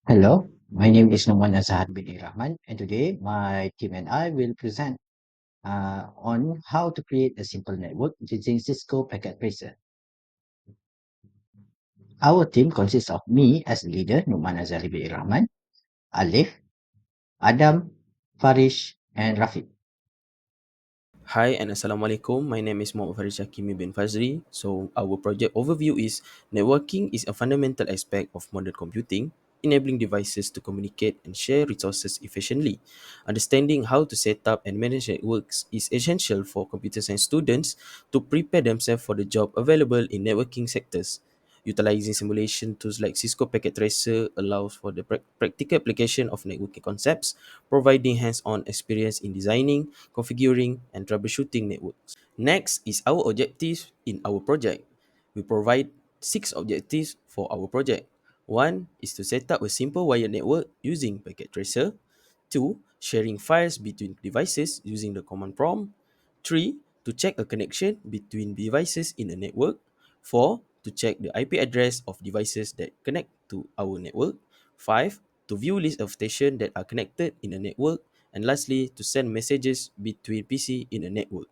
Hello, my name is Noman Azhar bin Rahman, and today my team and I will present on how to create a simple network using Cisco Packet Tracer. Our team consists of me as the leader, Noman Azhar bin Rahman, Alif, Adam, Farish, and Rafiq. Hi and Assalamualaikum. My name is Muhammad Faris Hakimi bin Fazri. So our project overview is networking is a fundamental aspect of modern computing, enabling devices to communicate and share resources efficiently. Understanding how to set up and manage networks is essential for computer science students to prepare themselves for the job available in networking sectors. Utilizing simulation tools like Cisco Packet Tracer allows for the practical application of networking concepts, providing hands-on experience in designing, configuring, and troubleshooting networks. Next is our objectives in our project. We provide six objectives for our project. One is to set up a simple wired network using Packet Tracer. Two, sharing files between devices using the command prompt. Three, to check a connection between devices in a network. Four, to check the IP address of devices that connect to our network. Five, to view list of stations that are connected in a network. And lastly, to send messages between PC in a network.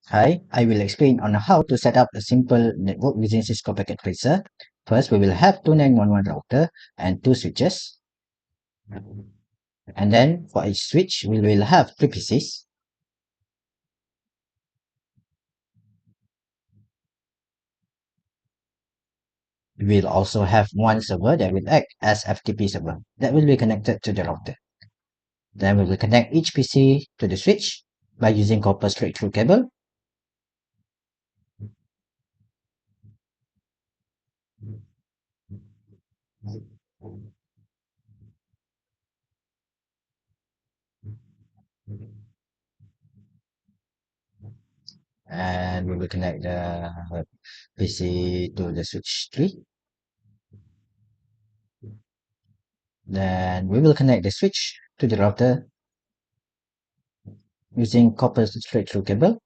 Hi, I will explain on how to set up a simple network using Cisco Packet Tracer. First, we will have two 911 router and two switches. And then for each switch, we will have three PCs. We'll also have one server that will act as FTP server that will be connected to the router. Then we will connect each PC to the switch by using copper straight through cable. And we will connect the PC to the switch 3. Then we will connect the switch to the router using copper straight through cable.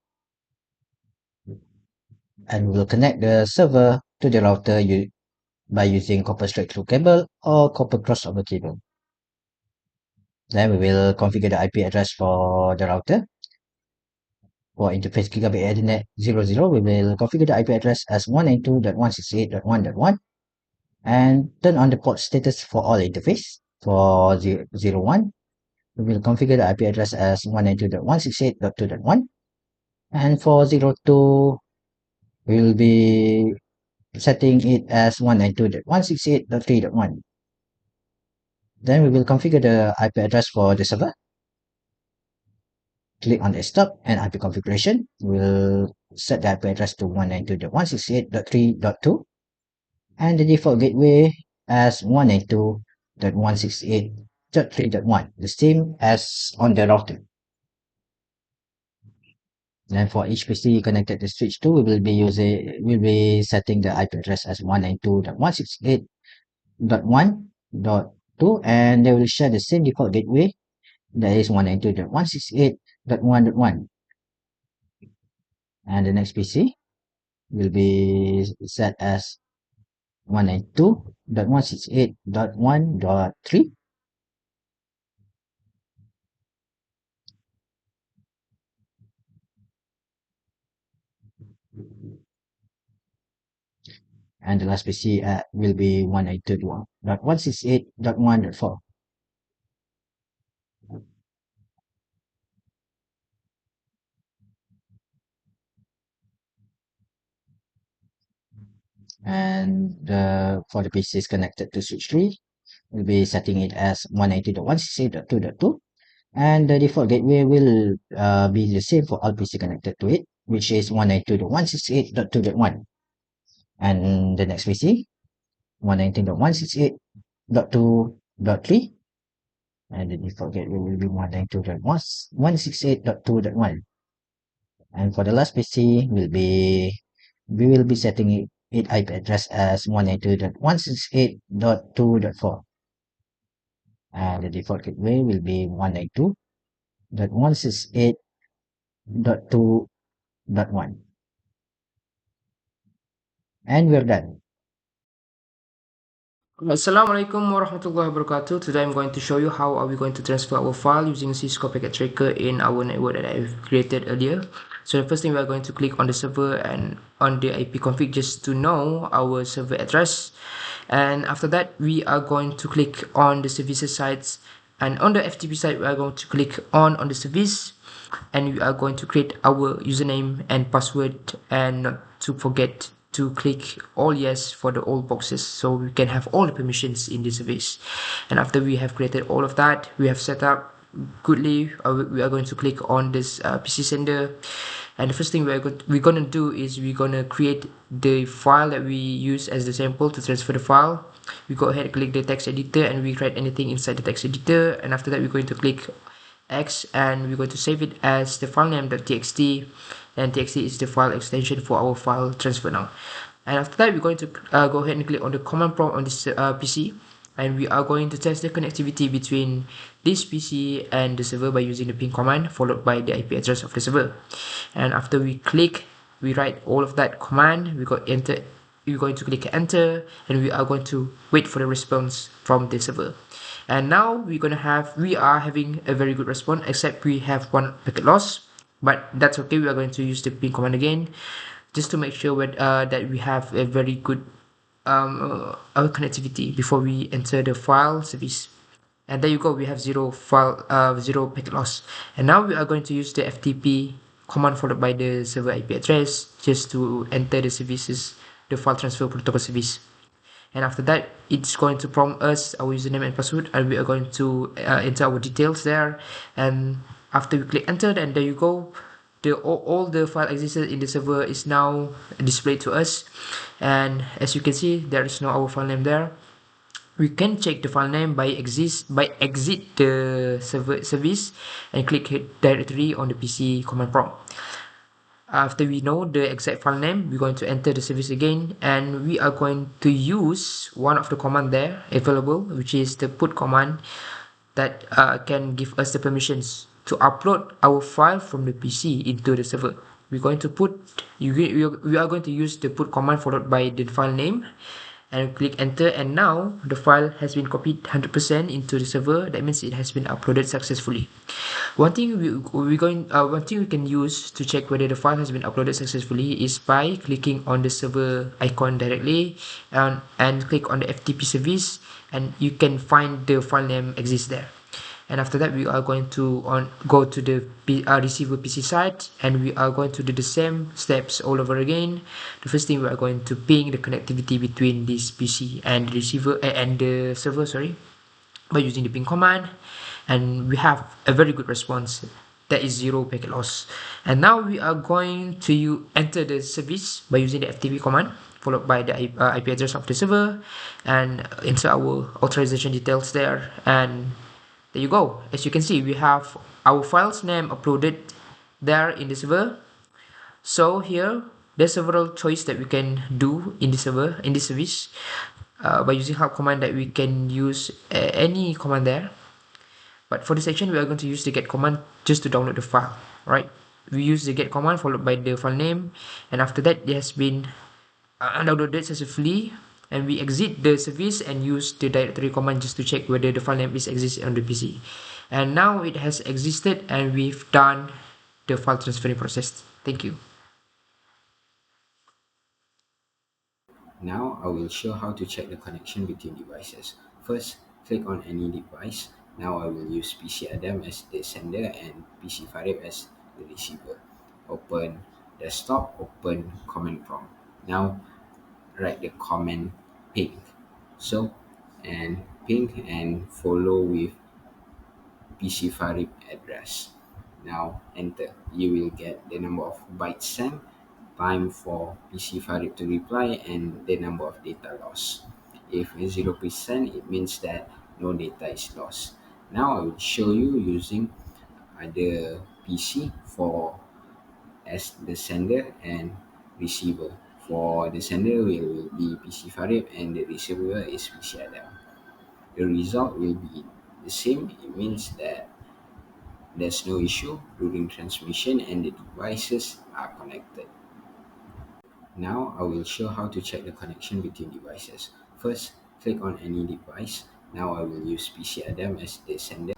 And we will connect the server to the router by using copper straight through cable or copper crossover cable. Then we will configure the IP address for the router. For interface gigabit Ethernet 00, we will configure the IP address as 192.168.1.1 and turn on the port status for all interface. For 01, we will configure the IP address as 192.168.2.1, and for 02, we will be setting it as 192.168.3.1. Then we will configure the IP address for the server. Click on desktop and IP configuration. We'll set the IP address to 192.168.3.2 and the default gateway as 192.168.3.1, the same as on the router. Then for each PC connected to switch 2, we'll be setting the IP address as 192.168.1.2, and they will share the same default gateway, that is 192.168.1.1. And the next PC will be set as 192.168.1.3. And the last PC will be 192.168.1.4. And for the PCs connected to switch 3, we'll be setting it as 192.168.2.2. And the default gateway will be the same for all PC connected to it, which is 192.168.2.1. And the next PC, 192.168.2.3, and the default gateway will be 192.168.2.1. And for the last PC, we will be setting it IP address as 192.168.2.4. And the default gateway will be 192.168.2.1. And we're done. Assalamualaikum warahmatullahi wabarakatuh. Today I'm going to show you how are we going to transfer our file using Cisco Packet Tracker in our network that I've created earlier. So the first thing we are going to click on the server and on the IP config just to know our server address. And after that, we are going to click on the services sites, and on the FTP side, we are going to click on the service, and we are going to create our username and password, and not to forget to click all yes for the all boxes so we can have all the permissions in the service. And after we have created all of that, we have set up goodly, we are going to click on this PC sender. And the first thing we're going to do is we're going to create the file that we use as the sample to transfer the file. We go ahead and click the text editor and we write anything inside the text editor, and after that we're going to click X and we're going to save it as the file name.txt, and txt is the file extension for our file transfer now. And after that we're going to go ahead and click on the command prompt on this PC, and we are going to test the connectivity between this PC and the server by using the ping command followed by the IP address of the server. And after we click, we write all of that command, we go enter, we're going to click enter, and we are going to wait for the response from the server. And now we are having a very good response, except we have one packet loss, but that's okay. We are going to use the ping command again just to make sure that we have a very good our connectivity before we enter the file service. And there you go, we have zero packet loss. And now we are going to use the FTP command followed by the server IP address just to enter the services, the file transfer protocol service. And after that, it's going to prompt us our username and password, and we are going to enter our details there. And after we click enter, and there you go, all the file existed in the server is now displayed to us. And as you can see, there is no our file name there. We can check the file name by exit the server service and click hit directory on the PC command prompt. After we know the exact file name, we're going to enter the service again, and we are going to use one of the command there available, which is the put command that can give us the permissions to upload our file from the PC into the server. We're going to put we are going to use the put command followed by the file name, and click enter, and now the file has been copied 100% into the server. That means it has been uploaded successfully. One thing we can use to check whether the file has been uploaded successfully is by clicking on the server icon directly, and click on the FTP service, and you can find the file name exists there. And after that we are going to go to the receiver PC site, and we are going to do the same steps all over again. The first thing we are going to ping the connectivity between this PC and the receiver and the server, sorry, by using the ping command, and we have a very good response. That is zero packet loss. And now we are going to enter the service by using the FTP command followed by the IP address of the server, and enter our authorization details there. And there you go. As you can see, we have our file's name uploaded there in the server. So here there's several choice that we can do in the server, in this service, by using help command, that we can use any command there. But for this section, we are going to use the get command just to download the file, right? We use the get command followed by the file name, and after that it has been downloaded successfully, and we exit the service and use the directory command just to check whether the file name is exists on the PC. And now it has existed, and we've done the file transferring process. Thank you. Now I will show how to check the connection between devices. First, click on any device. Now I will use PC Adam as the sender and PC Farid as the receiver. Open desktop, open command prompt. Now write the command ping. So, and ping and follow with PC Farid address. Now enter. You will get the number of bytes sent, time for PC Farid to reply, and the number of data lost. If 0%, it means that no data is lost. Now I will show you using other PC for as the sender and receiver. For the sender will be PC Farid and the receiver is PC Adam. The result will be the same. It means that there's no issue during transmission and the devices are connected. Now I will show how to check the connection between devices. First, click on any device. Now I will use PC Adam as the sender.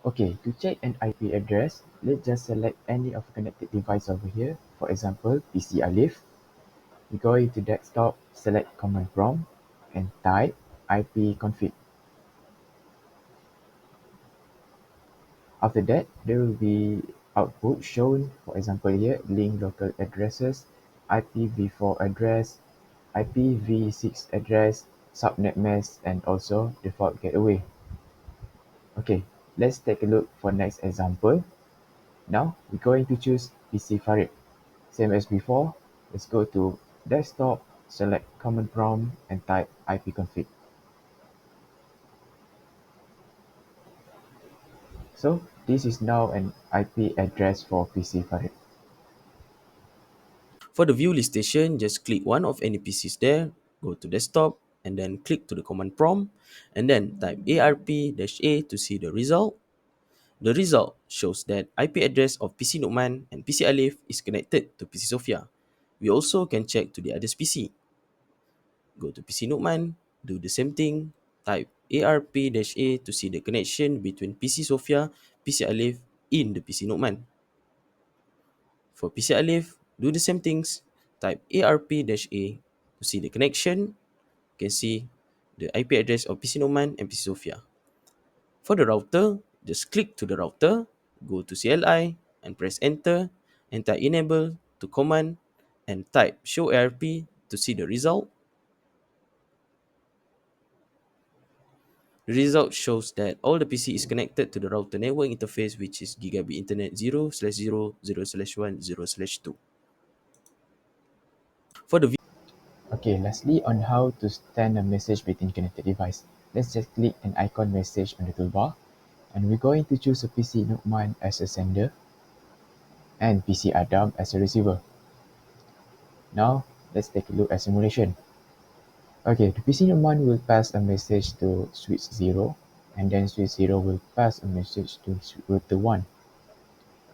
Okay, to check an IP address, let's just select any of the connected device over here. For example, PC Alif. We go into desktop, select command prompt, and type ipconfig. After that, there will be output shown. For example here, link local addresses, IPv4 address, IPv6 address, subnet mask, and also default gateway. Okay, let's take a look for next example. Now we're going to choose PC Farid. Same as before, let's go to desktop, select command prompt, and type ipconfig. So this is now an IP address for PC Farid. For the view list station, just click one of any PCs there, go to desktop, and then click to the command prompt, and then type ARP-A to see the result. The result shows that IP address of PC Nukman and PC Alif is connected to PC Sofia. We also can check to the other's PC. Go to PC Nukman, do the same thing, type ARP-A to see the connection between PC Sofia, PC Alif in the PC Nukman. For PC Alif, do the same things, type ARP-A to see the connection. You can see the IP address of PC Nukman and PC Sofia. For the router, just click to the router, go to CLI and press enter and type enable to command and type show ARP to see the result. The result shows that all the PC is connected to the router network interface, which is gigabit internet 0/0/0/1/0/2. For the Okay, lastly on how to send a message between connected device. Let's just click an icon message on the toolbar, and we're going to choose a PC Nukman as a sender and PC Adam as a receiver. Now let's take a look at simulation. Okay, the PC Nukman will pass a message to switch 0, and then switch 0 will pass a message to router 1.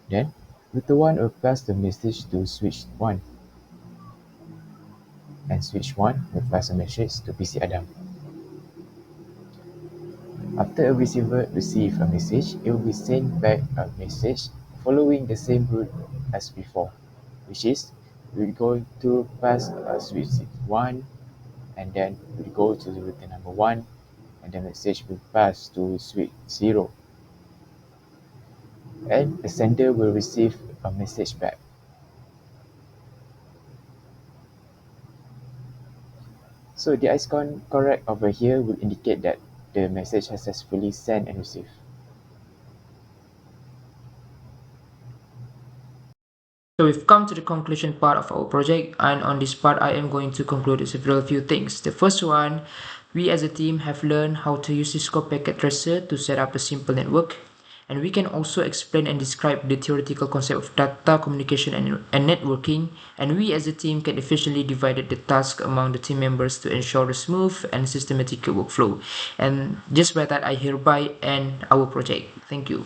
Then router 1 will pass the message to switch 1, and switch 1 will pass a message to PC Adam. After a receiver receives a message, it will be sent back a message following the same route as before, which is we're going to pass a switch 1, and then we go to the router number 1, and the message will pass to switch 0, and the sender will receive a message back. So the icon correct over here will indicate that the message has successfully sent and received. So we've come to the conclusion part of our project, and on this part I am going to conclude several few things. The first one, we as a team have learned how to use Cisco Packet Tracer to set up a simple network, and we can also explain and describe the theoretical concept of data communication and networking, and we as a team can efficiently divide the task among the team members to ensure a smooth and systematic workflow. And just by that I hereby end our project. Thank you.